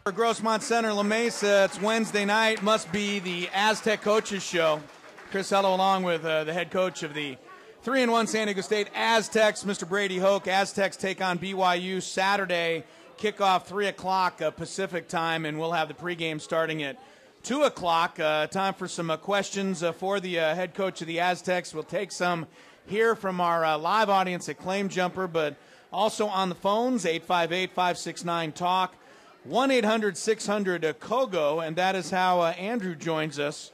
For Grossmont Center, La Mesa, it's Wednesday night. Must be the Aztec Coaches Show. Chris Hello along with the head coach of the 3-1 San Diego State Aztecs, Mr. Brady Hoke. Aztecs take on BYU Saturday, kickoff 3 o'clock Pacific time, and we'll have the pregame starting at 2 o'clock. Time for some questions for the head coach of the Aztecs. We'll take some here from our live audience at Claim Jumper, but also on the phones, 858-569-TALK. 1-800-600-KOGO, and that is how Andrew joins us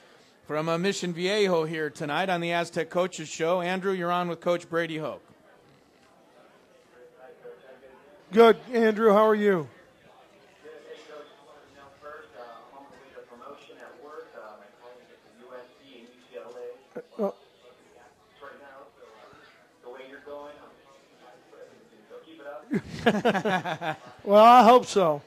from Mission Viejo here tonight on the Aztec Coaches Show. Andrew, you're on with Coach Brady Hoke. Good, Andrew. How are you? Well, I hope so.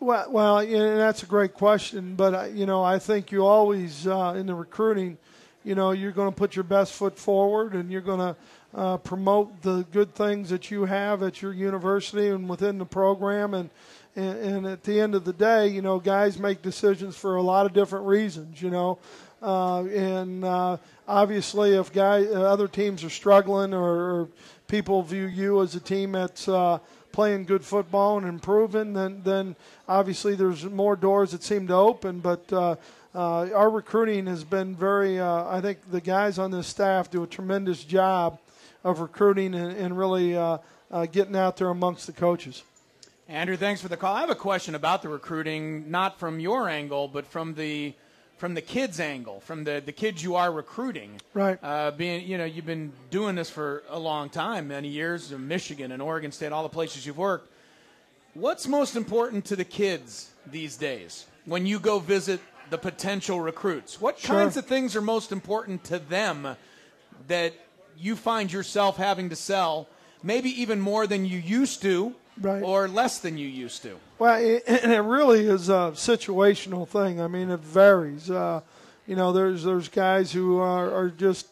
Well, that's a great question, but I think you always in the recruiting, you're going to put your best foot forward, and you're going to promote the good things that you have at your university and within the program, and at the end of the day, guys make decisions for a lot of different reasons, and obviously if other teams are struggling or people view you as a team that's playing good football and improving, then obviously there's more doors that seem to open. But our recruiting has been very, I think the guys on this staff do a tremendous job of recruiting and really getting out there amongst the coaches. Andrew, thanks for the call. I have a question about the recruiting, not from your angle, but from the kids' angle, from the kids you are recruiting. Right. You've been doing this for a long time, many years in Michigan and Oregon State, all the places you've worked. What's most important to the kids these days when you go visit the potential recruits? What kinds of things are most important to them that you find yourself having to sell, maybe even more than you used to? Right. Or less than you used to? Well, and it really is a situational thing. I mean, it varies. There's guys who are just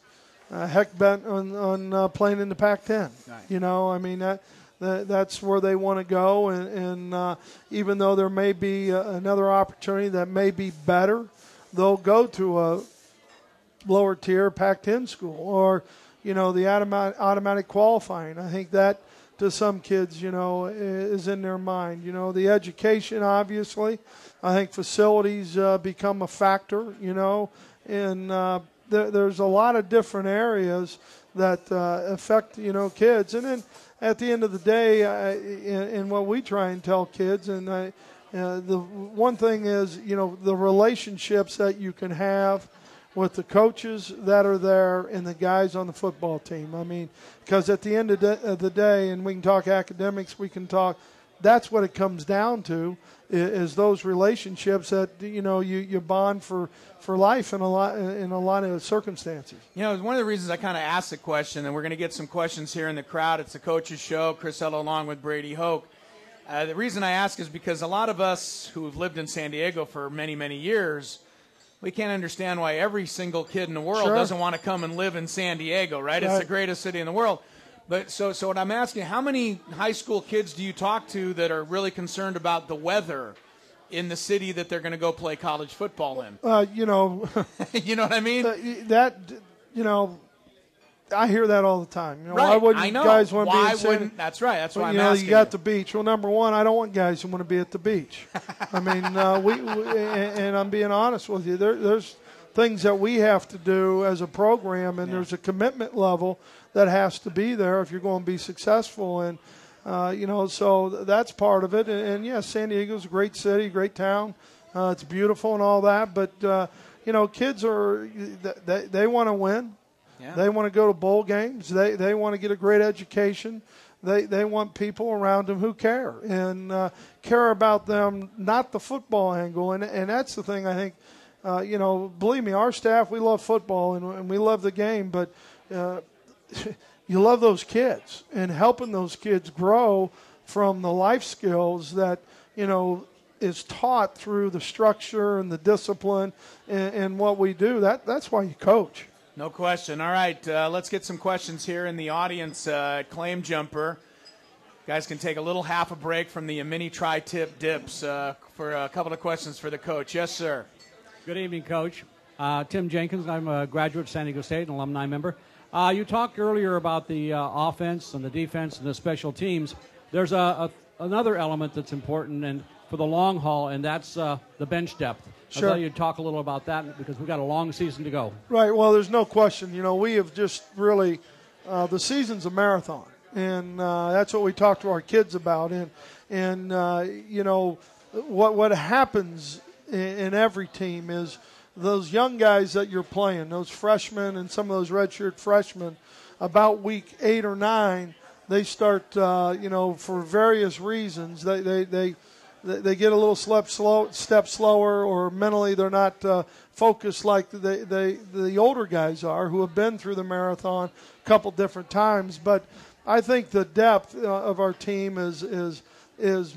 heck bent on playing in the Pac-10. Right. That's where they want to go. And even though there may be another opportunity that may be better, they'll go to a lower tier Pac-10 school or, the automatic qualifying. I think that, to some kids, is in their mind. The education, obviously. I think facilities become a factor, and there's a lot of different areas that affect, kids. And then at the end of the day, and what we try and tell kids, and the one thing is, the relationships that you can have with the coaches that are there and the guys on the football team. I mean, because at the end of the day, and we can talk academics, that's what it comes down to, is those relationships that, you bond for life in a lot of circumstances. One of the reasons I kind of asked the question, and we're going to get some questions here in the crowd. It's the Coaches Show. Chris Hello along with Brady Hoke. The reason I ask is because a lot of us who have lived in San Diego for many, many years, we can't understand why every single kid in the world doesn't want to come and live in San Diego, right? It's the greatest city in the world. But so what I'm asking, how many high school kids do you talk to that are really concerned about the weather in the city that they're going to go play college football in? You know what I mean? I hear that all the time. Right. Why wouldn't guys want to be in San Diego? That's right. That's why I'm asking. You got the beach. Well, number one, I don't want guys who want to be at the beach. I mean, and I'm being honest with you. There's things that we have to do as a program, and there's a commitment level that has to be there if you're going to be successful. And so that's part of it. And yes, San Diego's a great city, great town. It's beautiful and all that. But kids they want to win. Yeah. They want to go to bowl games. They want to get a great education. They want people around them who care and care about them, not the football angle. And that's the thing I think, believe me, our staff, we love football and we love the game. But you love those kids and helping those kids grow from the life skills that, is taught through the structure and the discipline and what we do. That's why you coach. No question. All right, let's get some questions here in the audience. Claim Jumper. Guys can take a little half a break from the mini tri-tip dips for a couple of questions for the coach. Yes, sir. Good evening, Coach. Tim Jenkins. I'm a graduate of San Diego State, an alumni member. You talked earlier about the offense and the defense and the special teams. There's another element that's important and for the long haul, and that's the bench depth. Sure. I'd like you to talk a little about that because we've got a long season to go. Right. Well, there's no question. We have just really the season's a marathon, and that's what we talk to our kids about. And what happens in every team is those young guys that you're playing, those freshmen and some of those redshirt freshmen, about week 8 or 9, they start, for various reasons, they get a little step slower, or mentally they're not focused like the older guys are who have been through the marathon a couple different times. But I think the depth of our team is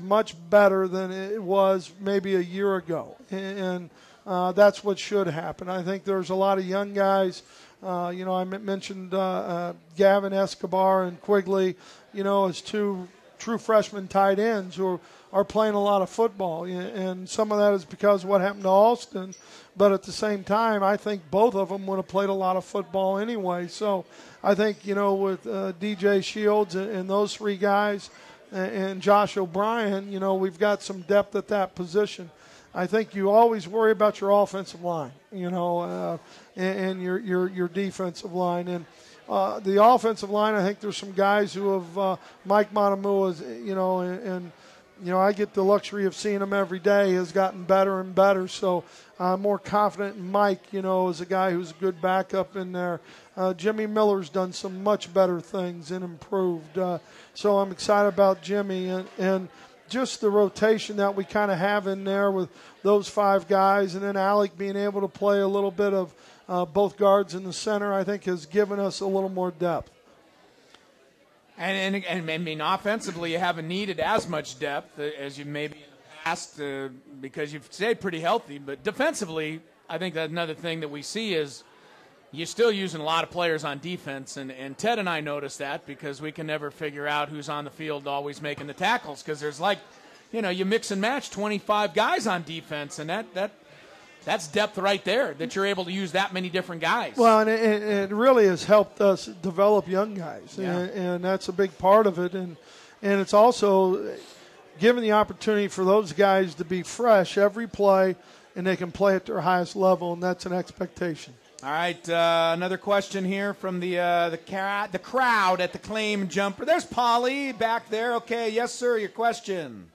much better than it was maybe a year ago, and that's what should happen. I think there's a lot of young guys. I mentioned Gavin Escobar and Quigley, as two true freshman tight ends who are playing a lot of football. And some of that is because of what happened to Alston. But at the same time, I think both of them would have played a lot of football anyway. So I think, with DJ Shields and those 3 guys and Josh O'Brien, we've got some depth at that position. I think you always worry about your offensive line, and your defensive line. And the offensive line, I think there's some guys who have Mike Monamua's, and I get the luxury of seeing him every day, has gotten better and better. So I'm more confident in Mike, as a guy who's a good backup in there. Jimmy Miller's done some much better things and improved. So I'm excited about Jimmy and just the rotation that we kind of have in there with those 5 guys, and then Alec being able to play a little bit of both guards in the center, I think has given us a little more depth. And I mean, offensively, you haven't needed as much depth as you maybe in the past because you've stayed pretty healthy. But defensively, I think that another thing that we see is you're still using a lot of players on defense. And Ted and I noticed that because we can never figure out who's on the field always making the tackles because there's you mix and match 25 guys on defense, and that's depth right there, that you're able to use that many different guys. Well, and it really has helped us develop young guys, yeah. and that's a big part of it. And it's also given the opportunity for those guys to be fresh every play, and they can play at their highest level, and that's an expectation. All right, another question here from the crowd at the Claim Jumper. There's Polly back there. Okay, yes, sir, your question.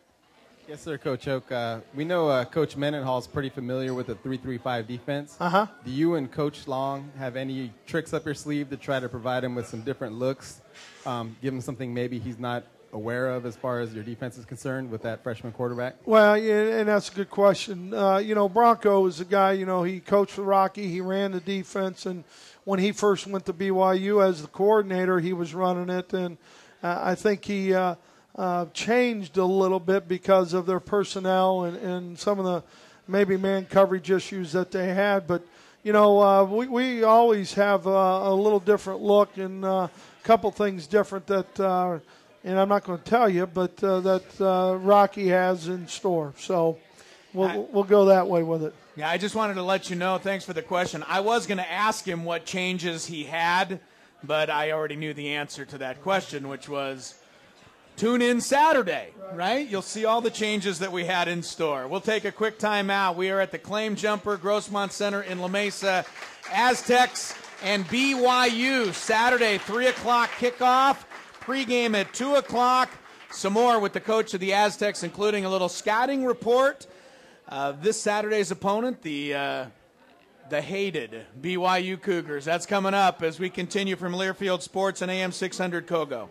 Yes, sir, Coach Hoke. We know Coach Mendenhall is pretty familiar with the 3-3-5 defense. Uh-huh. Do you and Coach Long have any tricks up your sleeve to try to provide him with some different looks, give him something maybe he's not aware of as far as your defense is concerned with that freshman quarterback? Well, yeah, and that's a good question. Bronco is a guy, he coached for Rocky. He ran the defense, and when he first went to BYU as the coordinator, he was running it, and I think he changed a little bit because of their personnel and some of the maybe man coverage issues that they had. But, we always have a little different look and a couple things different that and I'm not going to tell you, but that Rocky has in store. So we'll go that way with it. Yeah, I just wanted to let you know, thanks for the question. I was going to ask him what changes he had, but I already knew the answer to that question, which was tune in Saturday, right? You'll see all the changes that we had in store. We'll take a quick time out. We are at the Claim Jumper Grossmont Center in La Mesa. Aztecs and BYU, Saturday, 3 o'clock kickoff. Pregame at 2 o'clock. Some more with the coach of the Aztecs, including a little scouting report. This Saturday's opponent, the hated BYU Cougars. That's coming up as we continue from Learfield Sports and AM 600 Kogo.